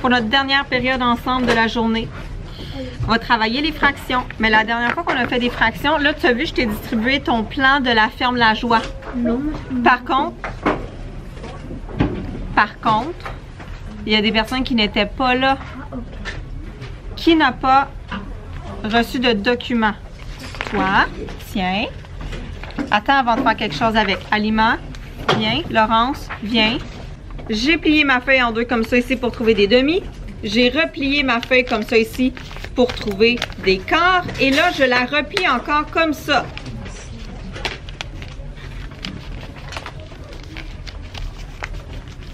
pour notre dernière période ensemble de la journée. On va travailler les fractions. Mais la dernière fois qu'on a fait des fractions, là, tu as vu, je t'ai distribué ton plan de la ferme La Joie. Non. Par contre, il y a des personnes qui n'étaient pas là. Qui n'a pas reçu de document? Toi, tiens. Attends avant de faire quelque chose avec. Aliments, viens. Laurence, viens. J'ai plié ma feuille en deux comme ça ici pour trouver des demi. J'ai replié ma feuille comme ça ici pour trouver des quarts. Et là, je la replie encore comme ça.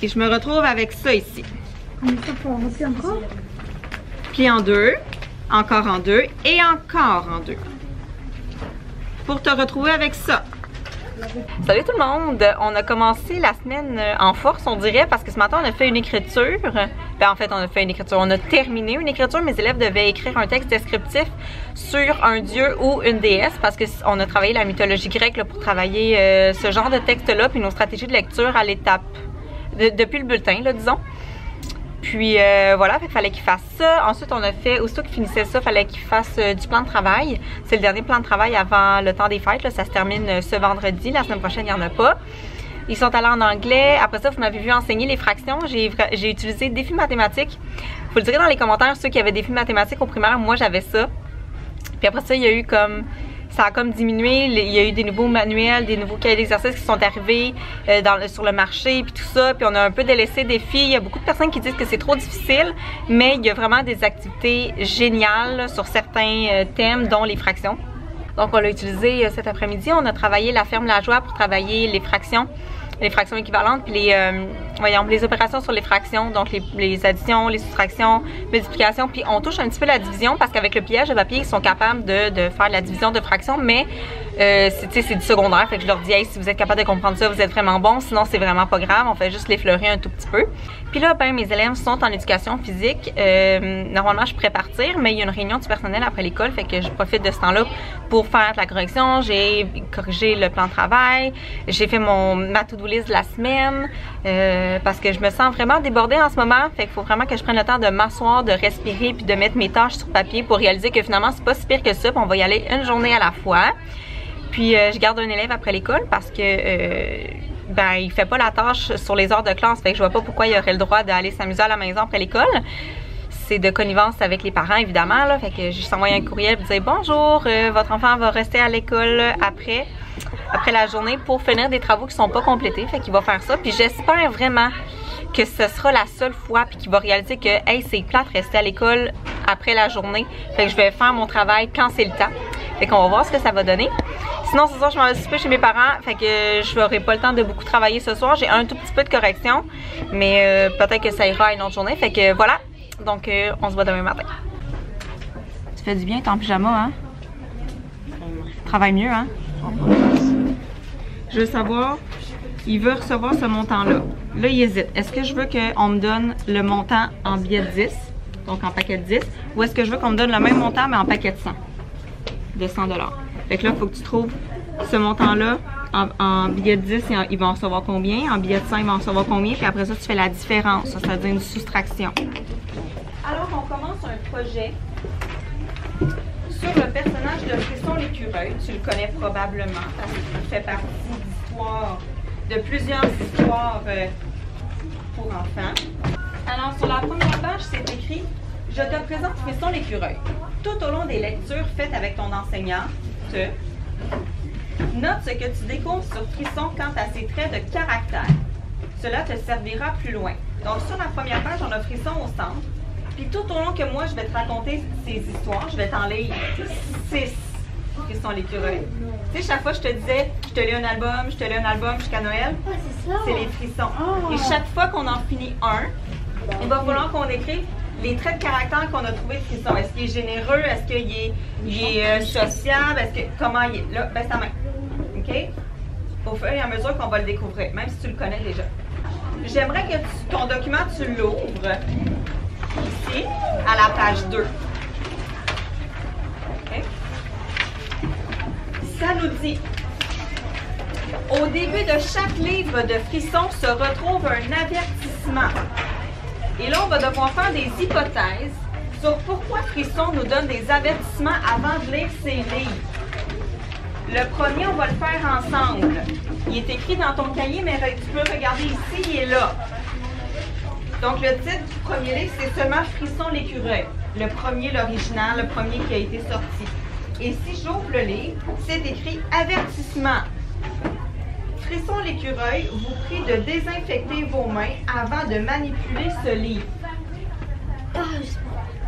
Et je me retrouve avec ça ici. Comme ça pour replier encore? Plie en deux, encore en deux et encore en deux. Pour te retrouver avec ça. Salut tout le monde! On a commencé la semaine en force, on dirait, parce que ce matin, on a fait une écriture. Ben, en fait, on a fait une écriture. On a terminé une écriture. Mes élèves devaient écrire un texte descriptif sur un dieu ou une déesse, parce qu'on a travaillé la mythologie grecque là, pour travailler ce genre de texte-là, puis nos stratégies de lecture à l'étape, depuis le bulletin, là, disons. Puis voilà, il fallait qu'il fasse ça. Ensuite, on a fait, aussitôt qu'il finissait ça, il fallait qu'il fasse du plan de travail. C'est le dernier plan de travail avant le temps des fêtes. Là. Ça se termine ce vendredi. La semaine prochaine, il n'y en a pas. Ils sont allés en anglais. Après ça, vous m'avez vu enseigner les fractions. J'ai utilisé défi mathématiques. Vous le direz dans les commentaires, ceux qui avaient défi mathématiques au primaire, moi j'avais ça. Puis après ça, il y a eu comme... Ça a comme diminué, il y a eu des nouveaux manuels, des nouveaux cahiers d'exercices qui sont arrivés sur le marché, puis tout ça, puis on a un peu délaissé des filles. Il y a beaucoup de personnes qui disent que c'est trop difficile, mais il y a vraiment des activités géniales là, sur certains thèmes, dont les fractions. Donc on l'a utilisé cet après-midi, on a travaillé la ferme La Joie pour travailler les fractions équivalentes, puis les opérations sur les fractions, donc les additions, les soustractions, multiplications, puis on touche un petit peu la division parce qu'avec le pliage de papier, ils sont capables de faire la division de fractions, mais c'est du secondaire, fait que je leur dis hey, si vous êtes capable de comprendre ça, vous êtes vraiment bon, sinon c'est vraiment pas grave, on fait juste l'effleurer un tout petit peu. Puis là, ben mes élèves sont en éducation physique, normalement je pourrais partir, mais il y a une réunion du personnel après l'école, fait que je profite de ce temps-là pour faire de la correction. J'ai corrigé le plan de travail, j'ai fait ma to-do list de la semaine, parce que je me sens vraiment débordée en ce moment, fait qu'il faut vraiment que je prenne le temps de m'asseoir, de respirer, puis de mettre mes tâches sur papier pour réaliser que finalement c'est pas si pire que ça, puis on va y aller une journée à la fois. Puis je garde un élève après l'école parce que ben il fait pas la tâche sur les heures de classe, fait que je vois pas pourquoi il aurait le droit d'aller s'amuser à la maison après l'école. C'est de connivence avec les parents évidemment là, fait que je lui envoie un courriel pour dire bonjour, votre enfant va rester à l'école après la journée pour finir des travaux qui sont pas complétés, fait qu'il va faire ça. Puis j'espère vraiment que ce sera la seule fois puis qu'il va réaliser que hey, c'est plate de rester à l'école après la journée, fait que je vais faire mon travail quand c'est le temps. Fait qu'on va voir ce que ça va donner. Sinon, ce soir, je m'en vais souper chez mes parents. Fait que je n'aurai pas le temps de beaucoup travailler ce soir. J'ai un tout petit peu de correction. Mais peut-être que ça ira à une autre journée. Fait que voilà. Donc, on se voit demain matin. Tu fais du bien, t'es en pyjama, hein? Travaille mieux, hein? Je veux savoir, il veut recevoir ce montant-là. Là, il hésite. Est-ce que je veux qu'on me donne le montant en billet de 10, donc en paquet de 10, ou est-ce que je veux qu'on me donne le même montant, mais en paquet de 100? De 100 $. Fait que là, il faut que tu trouves ce montant-là en billet de 10, il va en recevoir combien? En billet de 100, il va en recevoir combien? Puis après ça, tu fais la différence, c'est-à-dire une soustraction. Alors, on commence un projet sur le personnage de Frisson l'écureuil. Tu le connais probablement parce qu'il fait partie de plusieurs histoires pour enfants. Alors, sur la première page, c'est écrit « Je te présente Frisson l'écureuil. Tout au long des lectures faites avec ton enseignant, note ce que tu découvres sur Frisson quant à ses traits de caractère. Cela te servira plus loin. » Donc, sur la première page, on a Frisson au centre. Puis tout au long que moi, je vais te raconter ces histoires, je vais t'en lire 6 Frisson l'écureuil. Tu sais, chaque fois, je te disais, je te lis un album jusqu'à Noël. Ah, c'est ça. C'est les frissons. Oh. Et chaque fois qu'on en finit un, il va falloir qu'on écrive les traits de caractère qu'on a trouvés de Frisson. Est-ce qu'il est généreux? Est-ce qu'il est sociable? Est-ce que comment il est? Là, baisse ta main. OK? Au fur et à mesure qu'on va le découvrir, même si tu le connais déjà. J'aimerais que ton document, tu l'ouvres ici, à la page 2. OK? Ça nous dit: au début de chaque livre de Frisson se retrouve un avertissement. Et là, on va devoir faire des hypothèses sur pourquoi Frisson nous donne des avertissements avant de lire ses livres. Le premier, on va le faire ensemble. Il est écrit dans ton cahier, mais tu peux regarder ici, il est là. Donc, le titre du premier livre, c'est seulement Frisson l'écureuil. Le premier, l'original, le premier qui a été sorti. Et si j'ouvre le livre, c'est écrit avertissement. Frisson l'écureuil vous prie de désinfecter vos mains avant de manipuler ce livre.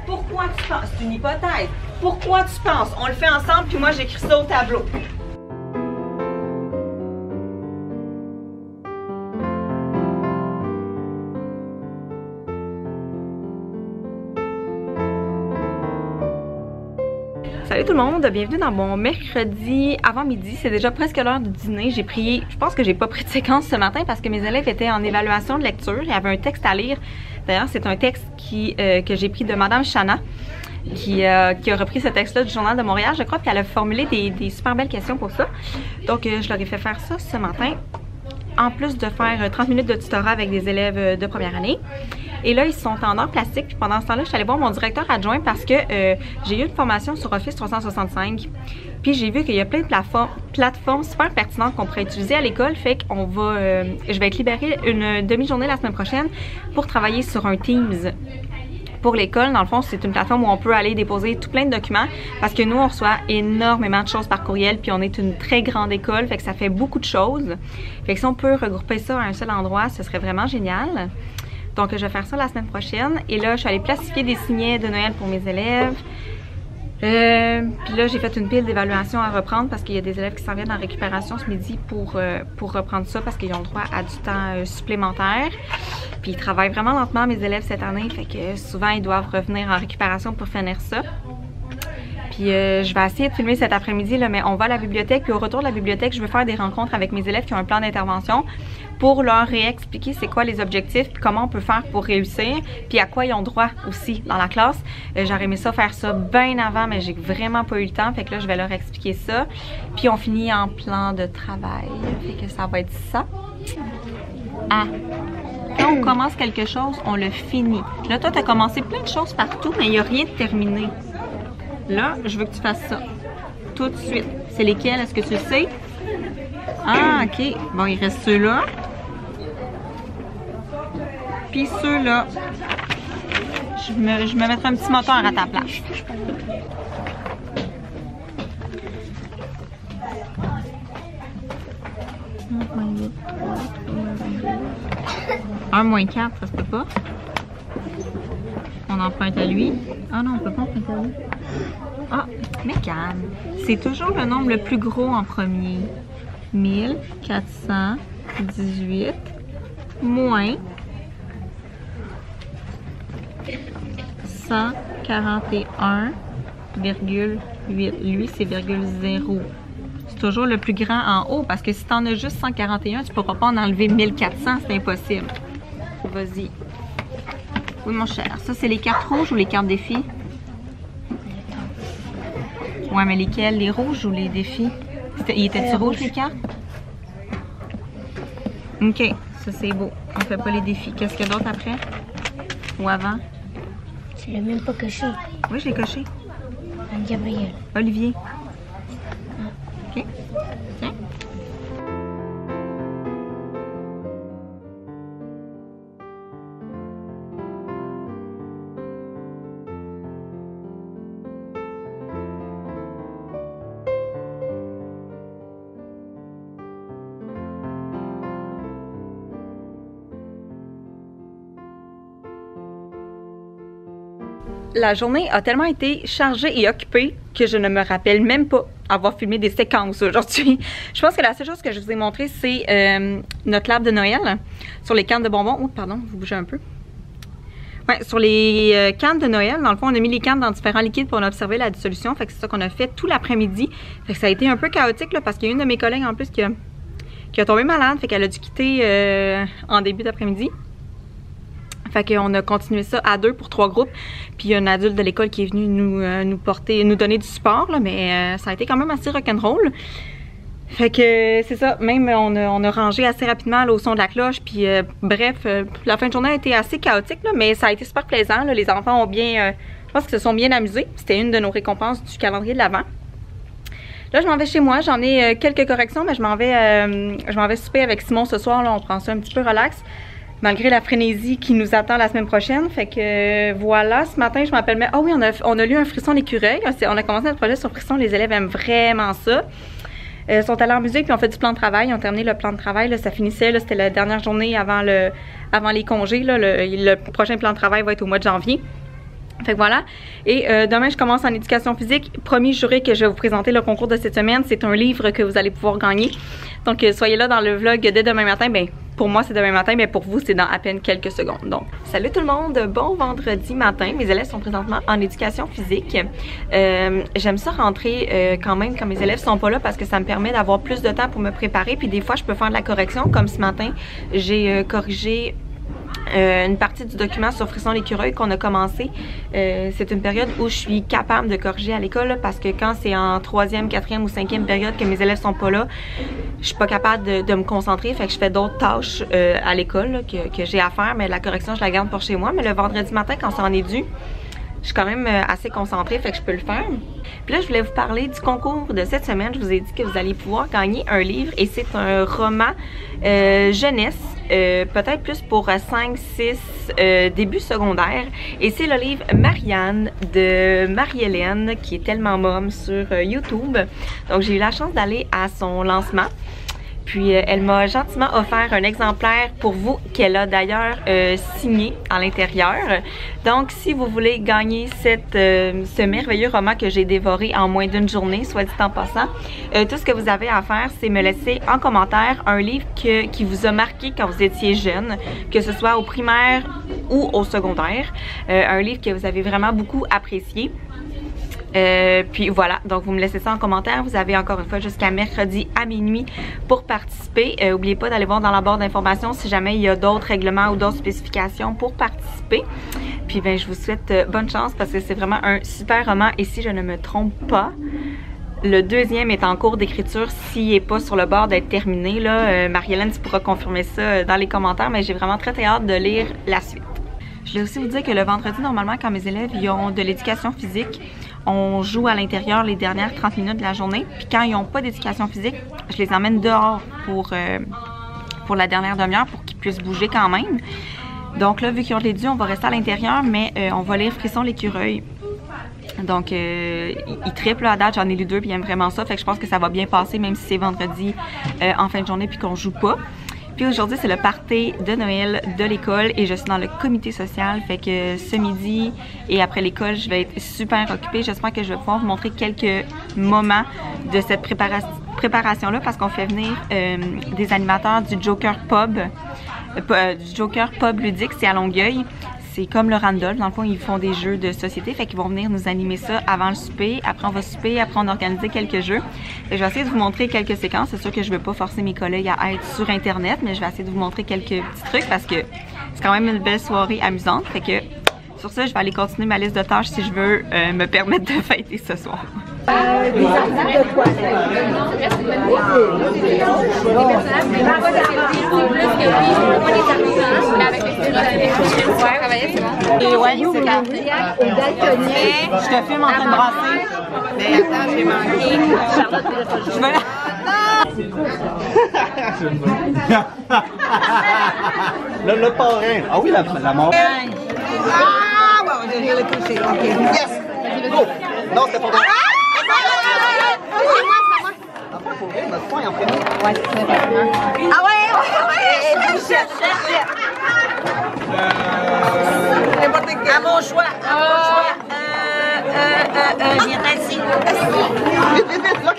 Pourquoi tu penses? C'est une hypothèse. Pourquoi tu penses? On le fait ensemble, puis moi j'écris ça au tableau. Salut tout le monde, bienvenue dans mon mercredi avant midi. C'est déjà presque l'heure du dîner. J'ai pris, je pense que j'ai pas pris de séquence ce matin parce que mes élèves étaient en évaluation de lecture. Il y avait un texte à lire. D'ailleurs, c'est un texte que j'ai pris de Madame Chana, qui a repris ce texte-là du Journal de Montréal, je crois, puis elle a formulé des super belles questions pour ça. Donc, je leur ai fait faire ça ce matin, en plus de faire 30 minutes de tutorat avec des élèves de première année. Et là, ils sont en art plastique. Puis pendant ce temps-là, je suis allée voir mon directeur adjoint parce que j'ai eu une formation sur Office 365. Puis j'ai vu qu'il y a plein de plateformes super pertinentes qu'on pourrait utiliser à l'école. Fait qu'on va, je vais être libérée une demi-journée la semaine prochaine pour travailler sur un Teams. Pour l'école, dans le fond, c'est une plateforme où on peut aller déposer tout plein de documents parce que nous, on reçoit énormément de choses par courriel puis on est une très grande école, fait que ça fait beaucoup de choses. Fait que si on peut regrouper ça à un seul endroit, ce serait vraiment génial. Donc, je vais faire ça la semaine prochaine. Et là, je suis allée plastifier des signets de Noël pour mes élèves. Puis là, j'ai fait une pile d'évaluations à reprendre parce qu'il y a des élèves qui s'en viennent en récupération ce midi pour reprendre ça parce qu'ils ont droit à du temps supplémentaire. Puis ils travaillent vraiment lentement, mes élèves, cette année. Fait que souvent, ils doivent revenir en récupération pour finir ça. Puis je vais essayer de filmer cet après-midi, mais on va à la bibliothèque. Puis au retour de la bibliothèque, je vais faire des rencontres avec mes élèves qui ont un plan d'intervention pour leur réexpliquer c'est quoi les objectifs, puis comment on peut faire pour réussir, puis à quoi ils ont droit aussi dans la classe. J'aurais aimé ça faire ça bien avant, mais j'ai vraiment pas eu le temps. Fait que là, je vais leur expliquer ça. Puis on finit en plan de travail. Fait que ça va être ça. Ah! Quand on commence quelque chose, on le finit. Là, toi, tu as commencé plein de choses partout, mais il n'y a rien de terminé. Là, je veux que tu fasses ça. Tout de suite. C'est lesquels? Est-ce que tu le sais? Ah, OK. Bon, il reste ceux-là. Puis ceux-là. Je me mettrai un petit moteur à ta place. 1 moins 4, ça se peut pas. On emprunte à lui. Ah non, on peut pas emprunter à lui. Ah, mais calme. C'est toujours le nombre le plus gros en premier. 1418 moins 141,8. Lui, c'est 0,0. C'est toujours le plus grand en haut parce que si tu en as juste 141, tu ne pourras pas en enlever 1400, c'est impossible. Vas-y. Oui, mon cher. Ça, c'est les cartes rouges ou les cartes défis? Ouais, mais lesquelles? Les rouges ou les défis? Il était-tu rouge, les cartes? OK. Ça, c'est beau. On fait pas les défis. Qu'est-ce qu'il y a d'autre après? Ou avant? Tu l'as même pas coché. Oui, je l'ai coché. Gabriel. Olivier. OK. Tiens. La journée a tellement été chargée et occupée que je ne me rappelle même pas avoir filmé des séquences aujourd'hui. Je pense que la seule chose que je vous ai montré, c'est notre lab de Noël sur les cannes de bonbons. Oh, pardon, vous bougez un peu. Ouais, sur les cannes de Noël, dans le fond, on a mis les cannes dans différents liquides pour observer la dissolution. Fait que c'est ça qu'on a fait tout l'après-midi. Fait que ça a été un peu chaotique là, parce qu'il y a une de mes collègues en plus qui a tombé malade. Fait qu'elle a dû quitter en début d'après-midi. Fait qu'on a continué ça à 2 pour 3 groupes. Puis il y a un adulte de l'école qui est venu nous donner du support, là, mais ça a été quand même assez rock'n'roll. Fait que c'est ça, même on a rangé assez rapidement là, au son de la cloche, puis bref, la fin de journée a été assez chaotique, là, mais ça a été super plaisant. Là. Les enfants ont bien, je pense qu'ils se sont bien amusés. C'était une de nos récompenses du calendrier de l'Avent. Là, je m'en vais chez moi, j'en ai quelques corrections, mais je m'en vais souper avec Simon ce soir, là, on prend ça un petit peu relax, malgré la frénésie qui nous attend la semaine prochaine. Fait que voilà, ce matin, je m'appelle... Ah oui, on a lu un frisson l'écureuil, on a commencé notre projet sur frisson, les élèves aiment vraiment ça. Ils sont allés en musique puis on fait du plan de travail. Ils ont terminé le plan de travail. Là, ça finissait, c'était la dernière journée avant les congés. Là, le prochain plan de travail va être au mois de janvier. Fait que voilà. Et demain, je commence en éducation physique. Promis juré que je vais vous présenter le concours de cette semaine. C'est un livre que vous allez pouvoir gagner. Donc, soyez là dans le vlog dès demain matin. Ben, pour moi, c'est demain matin, mais pour vous, c'est dans à peine quelques secondes. Donc, salut tout le monde! Bon vendredi matin. Mes élèves sont présentement en éducation physique. J'aime ça rentrer quand même quand mes élèves sont pas là parce que ça me permet d'avoir plus de temps pour me préparer. Puis des fois, je peux faire de la correction. Comme ce matin, j'ai corrigé une partie du document sur Frisson l'écureuil qu'on a commencé. C'est une période où je suis capable de corriger à l'école parce que quand c'est en 3e, 4e ou 5e période que mes élèves sont pas là, je suis pas capable de me concentrer. Fait que je fais d'autres tâches à l'école que j'ai à faire, mais la correction, je la garde pour chez moi. Mais le vendredi matin, quand ça en est dû, je suis quand même assez concentrée, fait que je peux le faire. Puis là, je voulais vous parler du concours de cette semaine. Je vous ai dit que vous alliez pouvoir gagner un livre et c'est un roman jeunesse, peut-être plus pour 5-6 début secondaire. Et c'est le livre Marianne de Marie-Hélène qui est tellement môme sur YouTube. Donc j'ai eu la chance d'aller à son lancement. Puis elle m'a gentiment offert un exemplaire pour vous qu'elle a d'ailleurs signé à l'intérieur. Donc si vous voulez gagner ce merveilleux roman que j'ai dévoré en moins d'une journée, soit dit en passant, tout ce que vous avez à faire, c'est me laisser en commentaire un livre qui vous a marqué quand vous étiez jeune, que ce soit au primaire ou au secondaire, un livre que vous avez vraiment beaucoup apprécié. Puis voilà, donc vous me laissez ça en commentaire. Vous avez encore une fois jusqu'à mercredi à minuit pour participer. N'oubliez pas d'aller voir dans la barre d'informations si jamais il y a d'autres règlements ou d'autres spécifications pour participer. Puis ben, je vous souhaite bonne chance parce que c'est vraiment un super roman. Et si je ne me trompe pas, le deuxième est en cours d'écriture s'il n'est pas sur le bord d'être terminé. Marie-Hélène, tu pourras confirmer ça dans les commentaires, mais j'ai vraiment très hâte de lire la suite. Je voulais aussi vous dire que le vendredi, normalement, quand mes élèves ils ont de l'éducation physique, on joue à l'intérieur les dernières 30 minutes de la journée. Puis quand ils n'ont pas d'éducation physique, je les emmène dehors pour la dernière demi-heure pour qu'ils puissent bouger quand même. Donc là, vu qu'ils ont les durs, on va rester à l'intérieur, mais on va lire Frisson l'écureuil. Donc, ils triplent à date, j'en ai lu 2 puis ils aiment vraiment ça. Fait que je pense que ça va bien passer, même si c'est vendredi en fin de journée puis qu'on joue pas. Puis aujourd'hui, c'est le party de Noël de l'école et je suis dans le comité social. Fait que ce midi et après l'école, je vais être super occupée. J'espère que je vais pouvoir vous montrer quelques moments de cette préparation-là parce qu'on fait venir des animateurs du Joker Pub. Du Joker Pub ludique, c'est à Longueuil. C'est comme le Randolph, dans le fond, ils font des jeux de société, fait qu'ils vont venir nous animer ça avant le souper. Après, on va souper, après, on a organisé quelques jeux. Je vais essayer de vous montrer quelques séquences. C'est sûr que je ne vais pas forcer mes collègues à être sur Internet, mais je vais essayer de vous montrer quelques petits trucs parce que c'est quand même une belle soirée amusante. Fait que, sur ça, je vais aller continuer ma liste de tâches si je veux me permettre de fêter ce soir. Des articles de quoi? Et ouais, c'est cardiaque et daltonien. Je te filme en train de brasser. Mais attends, j'ai manqué. Je me le parrain. Ah oui, la mort. Ah, bon, j'ai le coucher. OK. Yes! Go! Non, c'est pas vrai. Ah ouais! À mon choix! Viens assis. Vite, vite, vite!